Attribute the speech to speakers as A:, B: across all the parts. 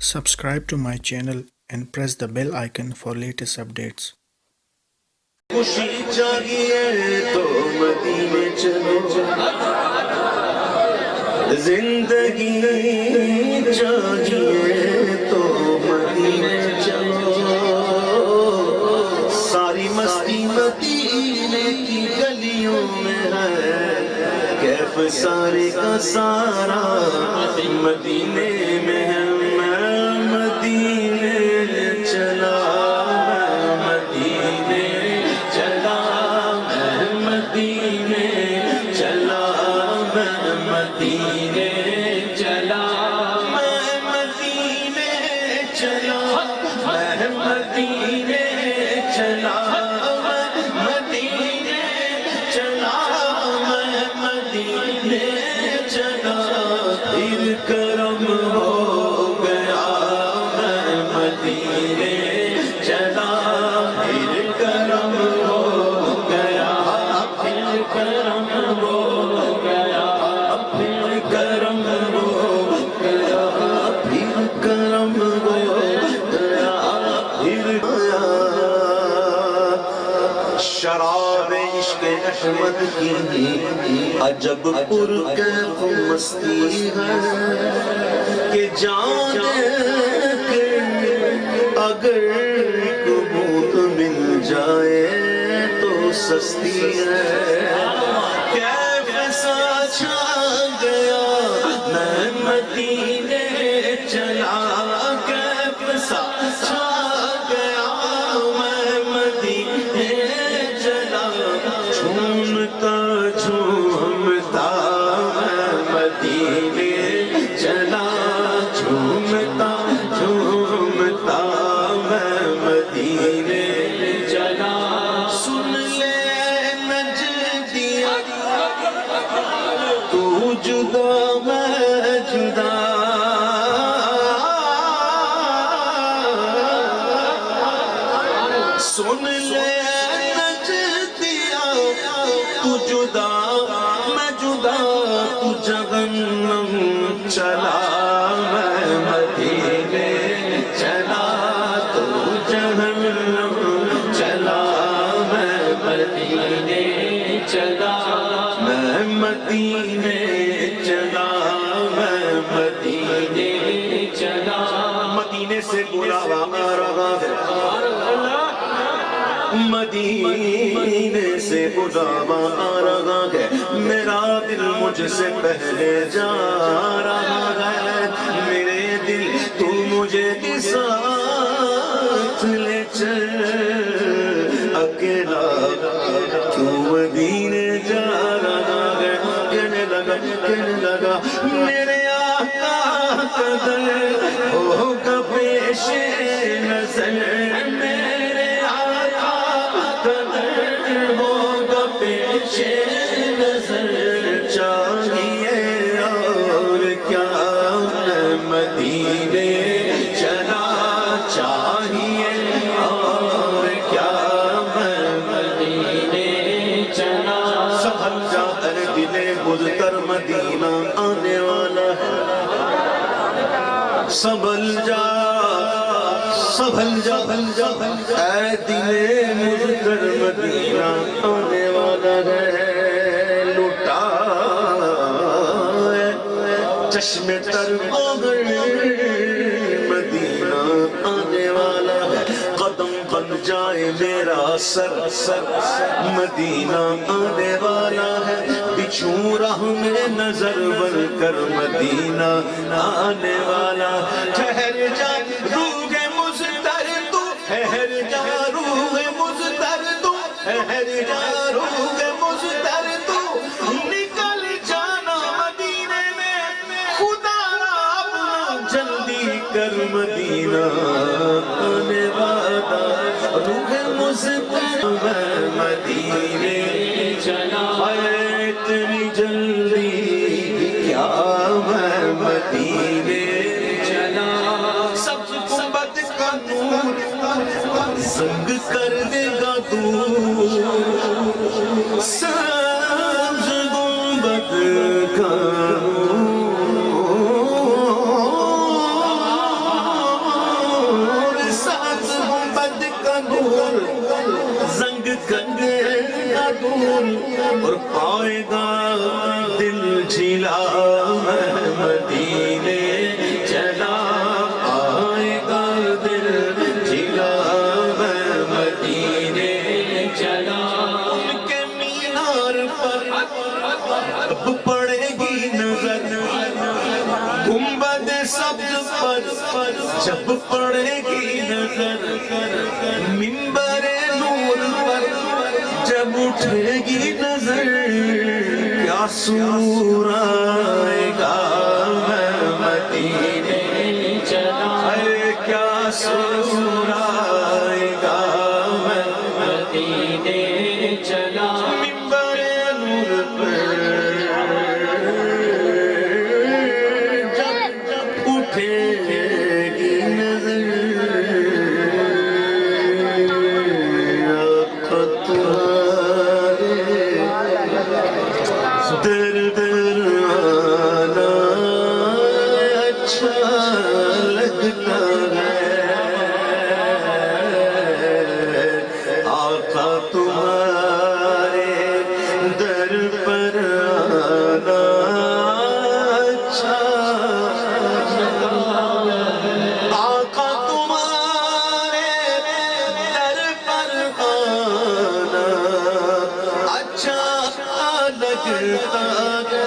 A: Subscribe to my channel and press the bell icon for latest updates.
B: خوشی چاہیے تو مدینے چلو، زندگی چاہیے تو مدینے چلو، ساری مستی مدینے کی گلیوں میں ہے، کیف سارے کا سارا مدینے میں ہے، میں مدینے چلا، کرم ہو گیا میں مدینے چلا، پھر کرم ہو گیا، پھر کرم ہو گیا، پھر کرم ہو گیا، پھر کرم ہو گیا، پھر شراب عشق احمد کی عجب پرکیف مستی ہے کہ جان کے اگر ایک بوت مل جائے تو سستی ہے، کیف سا چھا گیا میں مدینے چلا، کیف سا چھا گیا میں مدینے چلا، جھومتا جھومتا میں مدینے چلا، جھومتا جھومتا میں مدینے چلا، سن لے نجدیا تو جدا میں جدا، سن لے نجدیا تو جدا میں جدا، تو جہنم چلا میں مدینے چلا، تو جہنم چلا میں مدینے چلا، میں مدینے چلا، میں مدینے چلا، مدینے سے بلاوا آ رہا ہے، مدینے سے بلاوا آ رہا ہے، میرا دل مجھ سے پہلے جا رہا ہے، میرے دل تو مجھے بھی ساتھ لے چل، اکیلا کیوں مدینے جا رہا ہے، کہنے لگا میرے آقا کا در ہوگا پیش نظر، میرے آقا کا در ہوگا پیش نظر، چاہیے اور کیا میں مدینے چلا، چاہیے اور کیا میں مدینے چلا، سنبھل جا اے دل مضطر مدینہ آنے والا ہے، سنبھل جا اے دل مضطر مدینہ آنے والا ہے، لٹا چشم تر گوہر مدینہ آنے والا ہے، قدم بن جائے میرا سر مدینہ آنے والا ہے، بچھوں راہ میں نظر بن کر مدینہ آنے والا، ٹھہر جا روح مضطر تو، ٹھہر جا روح مضطر تو، ٹھہر جا روح مضطر تو، نکل جانا مدینے میں، خدا را اپنا جلدی کر مدینہ آنے والا، روح مضطر میں مدینے چلا، اتنی جلدی کیا میں مدینے چلا، سبز گنبد کا نور زنگ کر دے گا دور، سبز گنبد کا نور دور اور پائے گا دل جھلا میں مدینے چلا پائے گا دل جھلا میں مدینے چلا ان کے مینار پر اب پڑے گی نظر گنبد سبز پر جب پڑے گی نظر منبر نور پر جب اٹھے گی نظر کیا سرور آئے گا میں مدینے چلا کیا سرور آئے گا میں مدینے چلا منبر نور پر جب اٹھے گی نظر در در آنا اچھا لگتا ہے آقا تمہارے در پر آنا اچھا آقا تمہارے در پر آنا اچھا لگتا ہے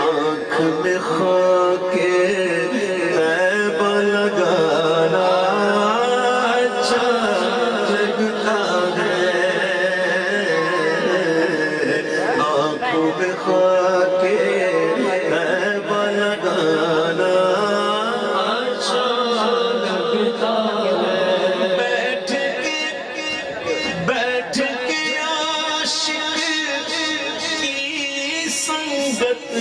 B: آنکھ میں خاک طیبہ لگانا اچھا لگتا ہے آنکھوں میں خاک طیبہ لگانا اچھا لگتا ہے بیٹھ کے عاشق کی سنگت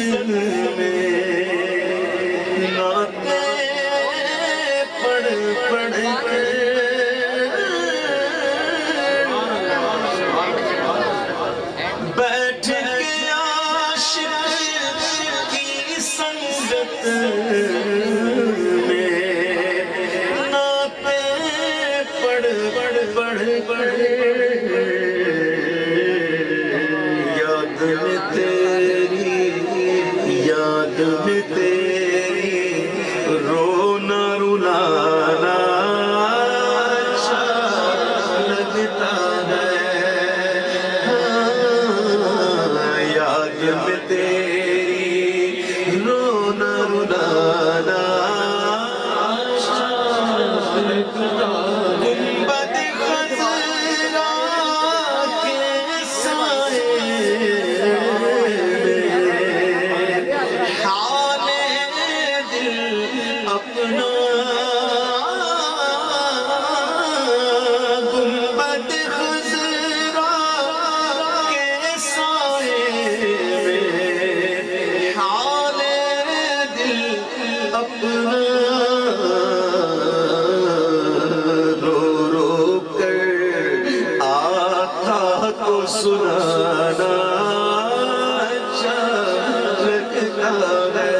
B: میں نعتیں پڑھ پڑھ کے بیٹھ کے عاشق کی سنگت میں نعتیں پڑھ پڑھ پڑھ یاد میں تیری رونا رلانا اچھا لگتا ہے یاد میں تیری رونا رلانا اچھا لگتا ہے گنبد خضرا کے سائے حال دل اپنا گنبد خضرا کے سائے میں حال دل اپنا رو رو کر آقا کو سنانا اچھا لگتا ہے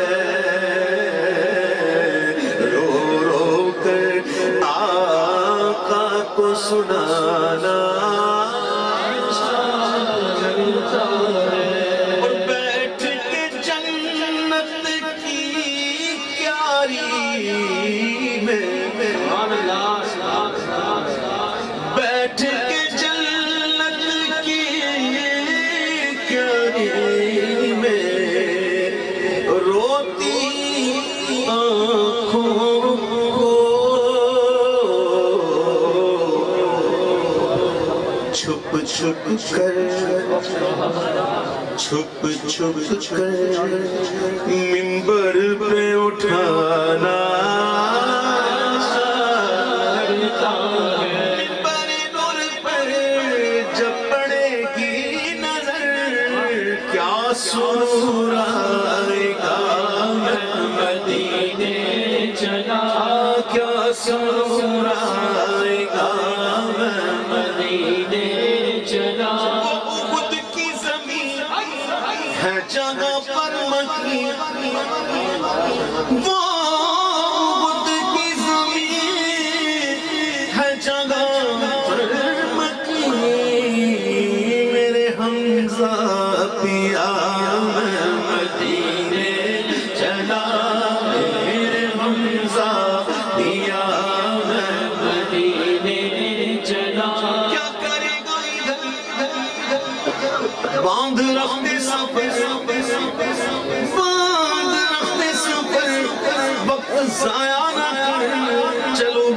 B: رو رو کر آقا کو سنانا اچھا لگتا ہے اور بیٹھ کے جنت کی کیاری میں بیٹھ کے جنت کی کیاری میں روتی آنکھوں کو چھپ چھپ کر منبر پہ اٹھانا منبر نور پر جب پڑے گی نظر کیا سرور آئے گا میں مدینے چلا کیا سرور آئے گا میں مدینے چلا خود کی زمین ہے جگہ پر مکی وہ خود کی زمین ہے جگہ پر مکی پیا میں مدینے چلا میرے حمزہ پیا میں مدینے چلا کیا کرے گا باندھ رکھتے سفر باندھ رکھتے سفر وقت ضائع نہ کر چلو